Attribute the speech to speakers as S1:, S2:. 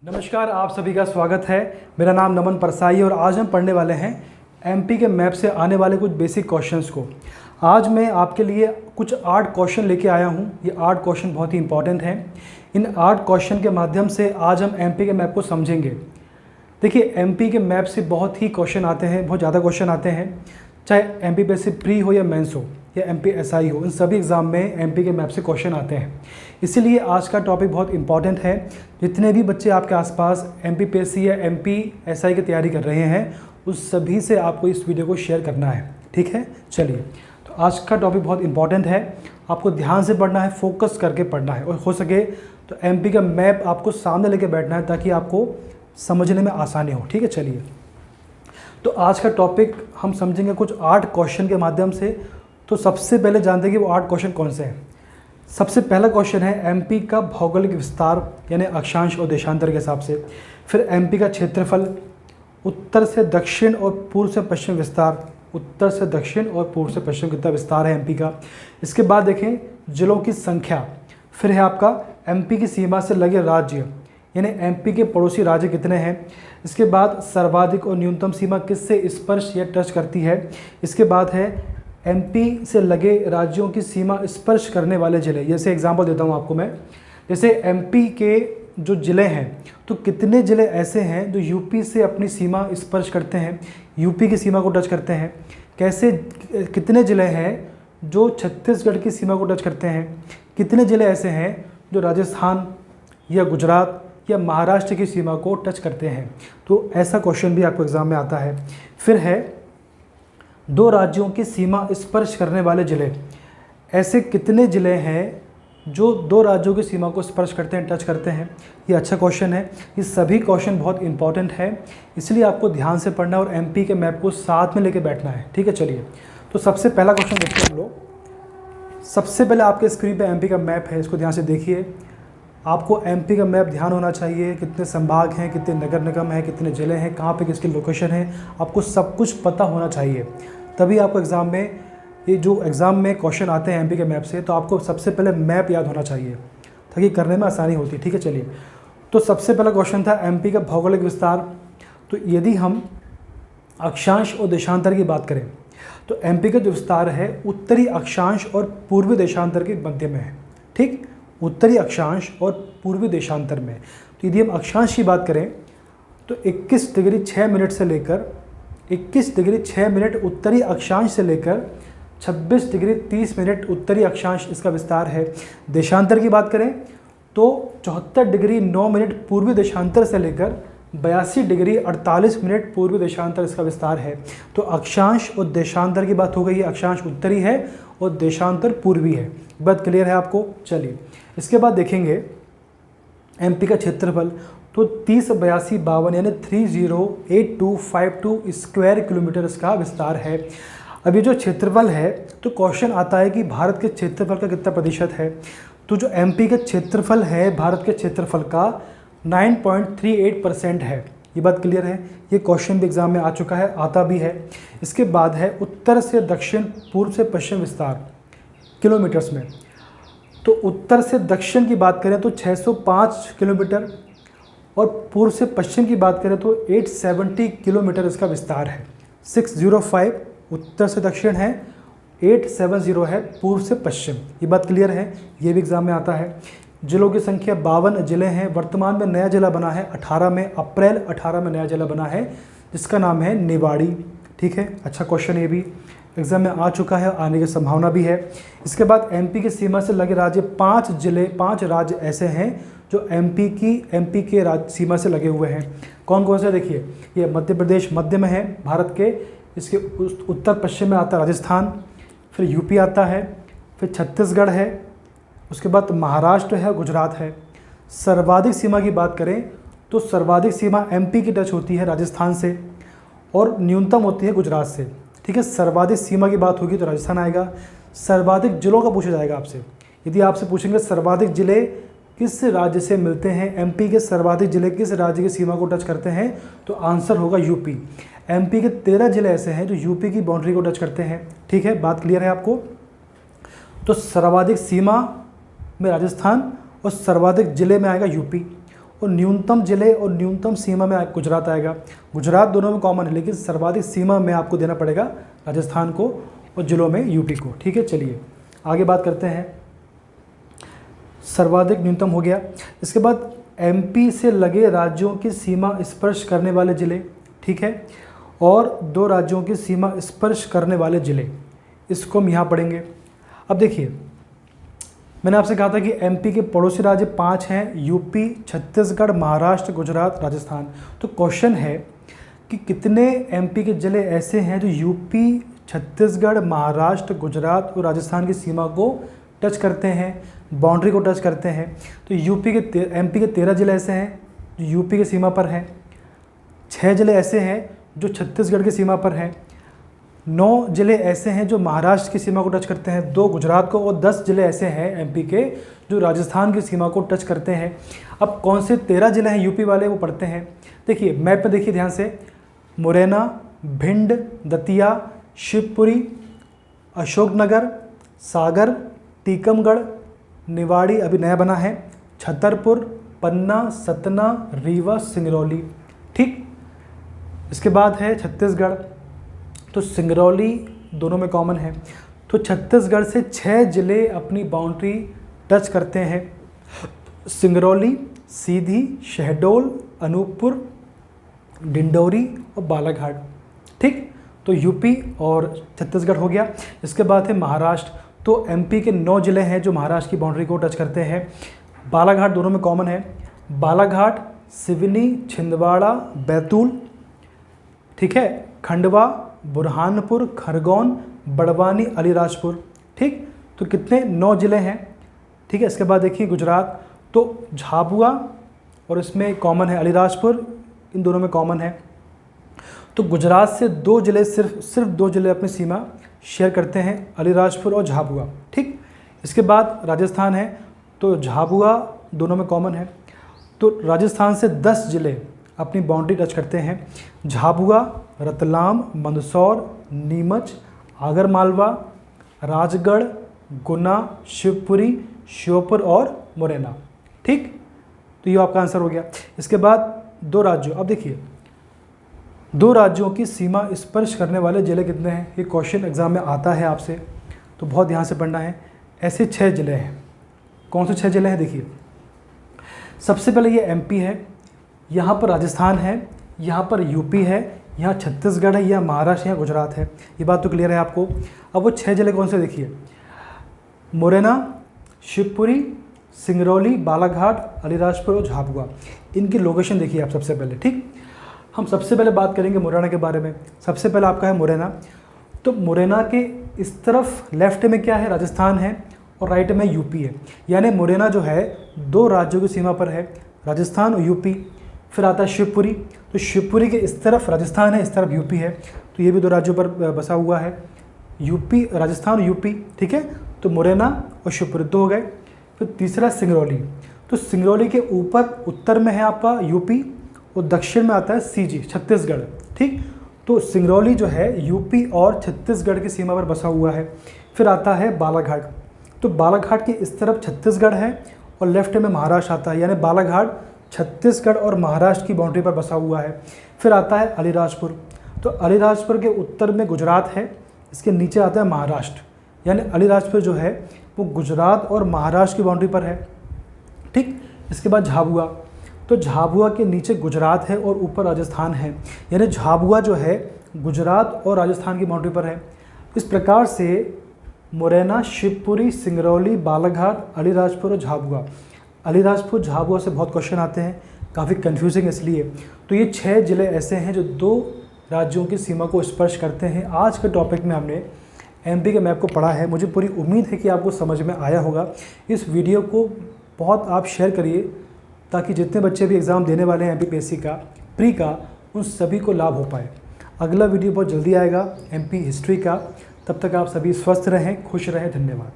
S1: नमस्कार, आप सभी का स्वागत है। मेरा नाम नमन परसाई है और आज हम पढ़ने वाले हैं एमपी के मैप से आने वाले कुछ बेसिक क्वेश्चंस को। आज मैं आपके लिए कुछ 8 क्वेश्चन लेके आया हूं। ये 8 क्वेश्चन बहुत ही इंपॉर्टेंट हैं। इन 8 क्वेश्चन के माध्यम से आज हम एमपी के मैप को समझेंगे। देखिए, एमपी के मैप से बहुत ही क्वेश्चन आते हैं, बहुत ज़्यादा क्वेश्चन आते हैं, चाहे एमपीपीएससी प्री हो या मेंस हो या एमपीएसआई हो। इन सभी एग्ज़ाम में एमपी के मैप से क्वेश्चन आते हैं। इसीलिए आज का टॉपिक बहुत इंपॉर्टेंट है। जितने भी बच्चे आपके आसपास एमपीपीएससी या एमपीएसआई की तैयारी कर रहे हैं, उस सभी से आपको इस वीडियो को शेयर करना है। ठीक है, चलिए। तो आज का टॉपिक बहुत इंपॉर्टेंट है, आपको ध्यान से पढ़ना है, फोकस करके पढ़ना है और हो सके तो एमपी का मैप आपको सामने लेके बैठना है ताकि आपको समझने में आसानी हो। ठीक है, चलिए। तो आज का टॉपिक हम समझेंगे कुछ 8 क्वेश्चन के माध्यम से। तो सबसे पहले जानते हैं कि वो 8 क्वेश्चन कौन से हैं। सबसे पहला क्वेश्चन है एमपी का भौगोलिक विस्तार यानी अक्षांश और देशांतर के हिसाब से। फिर एमपी का क्षेत्रफल, उत्तर से दक्षिण और पूर्व से पश्चिम विस्तार, उत्तर से दक्षिण और पूर्व से पश्चिम कितना विस्तार है एमपी का। इसके बाद देखें जिलों की संख्या। फिर है आपका एमपी की सीमा से लगे राज्य यानी एमपी के पड़ोसी राज्य कितने हैं। इसके बाद सर्वाधिक और न्यूनतम सीमा किससे स्पर्श या टच करती है। इसके बाद है एमपी से लगे राज्यों की सीमा स्पर्श करने वाले ज़िले। जैसे एग्जांपल देता हूँ आपको मैं, जैसे एमपी के जो ज़िले हैं तो कितने ज़िले ऐसे हैं जो यूपी से अपनी सीमा स्पर्श करते हैं, यूपी की सीमा को टच करते हैं। कैसे कितने ज़िले हैं जो छत्तीसगढ़ की सीमा को टच करते हैं। कितने ज़िले ऐसे हैं जो राजस्थान या गुजरात या महाराष्ट्र की सीमा को टच करते हैं। तो ऐसा क्वेश्चन भी आपको एग्ज़ाम में आता है। फिर है 2 राज्यों की सीमा स्पर्श करने वाले ज़िले। ऐसे कितने ज़िले हैं जो 2 राज्यों की सीमा को स्पर्श करते हैं, टच करते हैं। ये अच्छा क्वेश्चन है। ये सभी क्वेश्चन बहुत इंपॉर्टेंट है, इसलिए आपको ध्यान से पढ़ना और एमपी के मैप को साथ में लेके बैठना है। ठीक है, चलिए। तो सबसे पहला क्वेश्चन देखते हैं हम लोग। सबसे पहले आपके स्क्रीन पे एमपी का मैप है, इसको ध्यान से देखिए। आपको एमपी का मैप ध्यान होना चाहिए, कितने संभाग हैं, कितने नगर निगम हैं, कितने ज़िले हैं, कहाँ पे किसकी लोकेशन है, आपको सब कुछ पता होना चाहिए। तभी आपको एग्ज़ाम में ये जो एग्ज़ाम में क्वेश्चन आते हैं एमपी के मैप से, तो आपको सबसे पहले मैप याद होना चाहिए ताकि करने में आसानी होती है। ठीक है, चलिए। तो सबसे पहला क्वेश्चन था एमपी का भौगोलिक विस्तार। तो यदि हम अक्षांश और देशांतर की बात करें तो एमपी का जो विस्तार है उत्तरी अक्षांश और पूर्वी देशांतर के मध्य में है। ठीक, उत्तरी अक्षांश और पूर्वी देशांतर में। तो यदि हम अक्षांश की बात करें तो 21 डिग्री 6 मिनट से लेकर 21 डिग्री 6 मिनट उत्तरी अक्षांश से लेकर 26 डिग्री 30 मिनट उत्तरी अक्षांश इसका विस्तार है। देशांतर की बात करें तो 74 डिग्री 9 मिनट पूर्वी देशांतर से लेकर 82 डिग्री 48 मिनट पूर्वी देशांतर इसका विस्तार है। तो अक्षांश और देशांतर की बात हो गई है। अक्षांश उत्तरी है और देशांतर पूर्वी है। बात क्लियर है आपको। चलिए, इसके बाद देखेंगे एमपी का क्षेत्रफल। तो 308252 यानी 308252 स्क्वायर किलोमीटर इसका विस्तार है। अब ये जो क्षेत्रफल है तो क्वेश्चन आता है कि भारत के क्षेत्रफल का कितना प्रतिशत है। तो जो एमपी का क्षेत्रफल है भारत के क्षेत्रफल का 9.38% है। ये बात क्लियर है। ये क्वेश्चन भी एग्जाम में आ चुका है, आता भी है। इसके बाद है उत्तर से दक्षिण पूर्व से पश्चिम विस्तार किलोमीटर्स में। तो उत्तर से दक्षिण की बात करें तो 605 किलोमीटर और पूर्व से पश्चिम की बात करें तो 870 किलोमीटर इसका विस्तार है। 605 उत्तर से दक्षिण है, 870 है पूर्व से पश्चिम। ये बात क्लियर है, ये भी एग्जाम में आता है। जिलों की संख्या 52 जिले हैं। वर्तमान में नया जिला बना है 18 में, अप्रैल 18 में नया जिला बना है जिसका नाम है निवाड़ी। ठीक है, अच्छा क्वेश्चन ये भी एग्जाम में आ चुका है, आने की संभावना भी है। इसके बाद एमपी की सीमा से लगे राज्य 5 जिले 5 राज्य ऐसे हैं जो एमपी के राज्य सीमा से लगे हुए हैं। कौन कौन से देखिए, ये मध्य प्रदेश मध्य में है भारत के, इसके उत्तर पश्चिम में आता है राजस्थान, फिर यूपी आता है, फिर छत्तीसगढ़ है, उसके बाद महाराष्ट्र है, गुजरात है। सर्वाधिक सीमा की बात करें तो सर्वाधिक सीमा एमपी की टच होती है राजस्थान से और न्यूनतम होती है गुजरात से। ठीक है, सर्वाधिक सीमा की बात होगी तो राजस्थान आएगा। सर्वाधिक जिलों का पूछा जाएगा आपसे। यदि आपसे पूछेंगे सर्वाधिक जिले किस राज्य से मिलते हैं, एमपी के सर्वाधिक जिले किस राज्य की सीमा को टच करते हैं, तो आंसर होगा यूपी। एमपी के 13 जिले ऐसे हैं जो यूपी की बाउंड्री को टच करते हैं। ठीक है, बात क्लियर है आपको। तो सर्वाधिक सीमा में राजस्थान और सर्वाधिक जिले में आएगा यूपी। और न्यूनतम जिले और न्यूनतम सीमा में गुजरात आएगा। गुजरात दोनों में कॉमन है, लेकिन सर्वाधिक सीमा में आपको देना पड़ेगा राजस्थान को और जिलों में यूपी को। ठीक है, चलिए आगे बात करते हैं। सर्वाधिक न्यूनतम हो गया। इसके बाद एमपी से लगे राज्यों की सीमा स्पर्श करने वाले जिले, ठीक है, और 2 राज्यों की सीमा स्पर्श करने वाले जिले, इसको हम यहाँ पढ़ेंगे। अब देखिए, मैंने आपसे कहा था कि एमपी के पड़ोसी राज्य 5 हैं, यूपी, छत्तीसगढ़, महाराष्ट्र, गुजरात, राजस्थान। तो क्वेश्चन है कि कितने एमपी के जिले ऐसे हैं जो यूपी, छत्तीसगढ़, महाराष्ट्र, गुजरात और राजस्थान की सीमा को टच करते हैं, बाउंड्री को टच करते हैं। तो एमपी के 13 जिले ऐसे हैं जो यूपी की सीमा पर हैं, 6 जिले ऐसे हैं जो छत्तीसगढ़ की सीमा पर हैं, 9 जिले ऐसे हैं जो महाराष्ट्र की सीमा को टच करते हैं, 2 गुजरात को, और 10 जिले ऐसे हैं एमपी के जो राजस्थान की सीमा को टच करते हैं। अब कौन से 13 जिले हैं यूपी वाले, वो पढ़ते हैं। देखिए मैप में देखिए ध्यान से, मुरैना, भिंड, दतिया, शिवपुरी, अशोकनगर, सागर, टीकमगढ़, निवाड़ी अभी नया बना है, छतरपुर, पन्ना, सतना, रीवा, सिंगरौली। ठीक, इसके बाद है छत्तीसगढ़। तो सिंगरौली दोनों में कॉमन है। तो छत्तीसगढ़ से 6 जिले अपनी बाउंड्री टच करते हैं, सिंगरौली, सीधी, शहडोल, अनूपपुर, डिंडौरी और बालाघाट। ठीक, तो यूपी और छत्तीसगढ़ हो गया। इसके बाद है महाराष्ट्र। तो एमपी के 9 जिले हैं जो महाराष्ट्र की बाउंड्री को टच करते हैं। बालाघाट दोनों में कॉमन है, बालाघाट, सिवनी, छिंदवाड़ा, बैतूल, ठीक है, खंडवा, बुरहानपुर, खरगोन, बड़वानी, अलीराजपुर। ठीक, तो कितने 9 जिले हैं। ठीक है, इसके बाद देखिए गुजरात, तो झाबुआ और इसमें कॉमन है अलीराजपुर, इन दोनों में कॉमन है। तो गुजरात से 2 जिले सिर्फ 2 जिले अपनी सीमा शेयर करते हैं, अलीराजपुर और झाबुआ। ठीक, इसके बाद राजस्थान है, तो झाबुआ दोनों में कॉमन है। तो राजस्थान से 10 जिले अपनी बाउंड्री टच करते हैं, झाबुआ, रतलाम, मंदसौर, नीमच, आगरमालवा, राजगढ़, गुना, शिवपुरी, श्योपुर और मुरैना। ठीक, तो ये आपका आंसर हो गया। इसके बाद 2 राज्यों, अब देखिए 2 राज्यों की सीमा स्पर्श करने वाले जिले कितने हैं, ये क्वेश्चन एग्जाम में आता है आपसे, तो बहुत ध्यान से पढ़ना है। ऐसे 6 जिले हैं। कौन से 6 जिले हैं, देखिए सबसे पहले ये एमपी है, यहाँ पर राजस्थान है, यहाँ पर यूपी है, यहाँ छत्तीसगढ़ है, यहाँ महाराष्ट्र, यहाँ गुजरात है। ये बात तो क्लियर है आपको। अब वो 6 जिले कौन से, देखिए मुरैना, शिवपुरी, सिंगरौली, बालाघाट, अलीराजपुर और झाबुआ। इनकी लोकेशन देखिए आप सबसे पहले। ठीक, हम सबसे पहले बात करेंगे मुरैना के बारे में। सबसे पहले आपका है मुरैना। तो मुरैना के इस तरफ लेफ्ट में क्या है, राजस्थान है, और राइट में यूपी है। यानी मुरैना जो है 2 राज्यों की सीमा पर है, राजस्थान और यूपी। फिर आता है शिवपुरी। तो शिवपुरी के इस तरफ राजस्थान है, इस तरफ यूपी है, तो ये भी 2 राज्यों पर बसा हुआ है, यूपी, राजस्थान और यूपी। ठीक है, तो मुरैना और शिवपुरी 2 हो गए। फिर तीसरा सिंगरौली। तो सिंगरौली के ऊपर उत्तर में है आपका यूपी और दक्षिण में आता है सीजी, छत्तीसगढ़। ठीक, तो सिंगरौली जो है यूपी और छत्तीसगढ़ की सीमा पर बसा हुआ है। फिर आता है बालाघाट। तो बालाघाट के इस तरफ छत्तीसगढ़ है और लेफ्ट में महाराष्ट्र आता है, यानी बालाघाट छत्तीसगढ़ और महाराष्ट्र की बाउंड्री पर बसा हुआ है। फिर आता है अलीराजपुर। तो अलीराजपुर के उत्तर में गुजरात है, इसके नीचे आता है महाराष्ट्र, यानी अलीराजपुर जो है वो गुजरात और महाराष्ट्र की बाउंड्री पर है। ठीक, इसके बाद झाबुआ। तो झाबुआ के नीचे गुजरात है और ऊपर राजस्थान है, यानी झाबुआ जो है गुजरात और राजस्थान की बाउंड्री पर है। इस प्रकार से मुरैना, शिवपुरी, सिंगरौली, बालाघाट, अलीराजपुर और झाबुआ। अलीराजपुर, झाबुआ से बहुत क्वेश्चन आते हैं, काफ़ी कन्फ्यूजिंग इसलिए। तो ये 6 जिले ऐसे हैं जो 2 राज्यों की सीमा को स्पर्श करते हैं। आज के टॉपिक में हमने एमपी के मैप को पढ़ा है। मुझे पूरी उम्मीद है कि आपको समझ में आया होगा। इस वीडियो को बहुत आप शेयर करिए ताकि जितने बच्चे भी एग्ज़ाम देने वाले हैं एमपीपीएससी का, प्री का, उन सभी को लाभ हो पाए। अगला वीडियो बहुत जल्दी आएगा एमपी हिस्ट्री का। तब तक आप सभी स्वस्थ रहें, खुश रहें। धन्यवाद।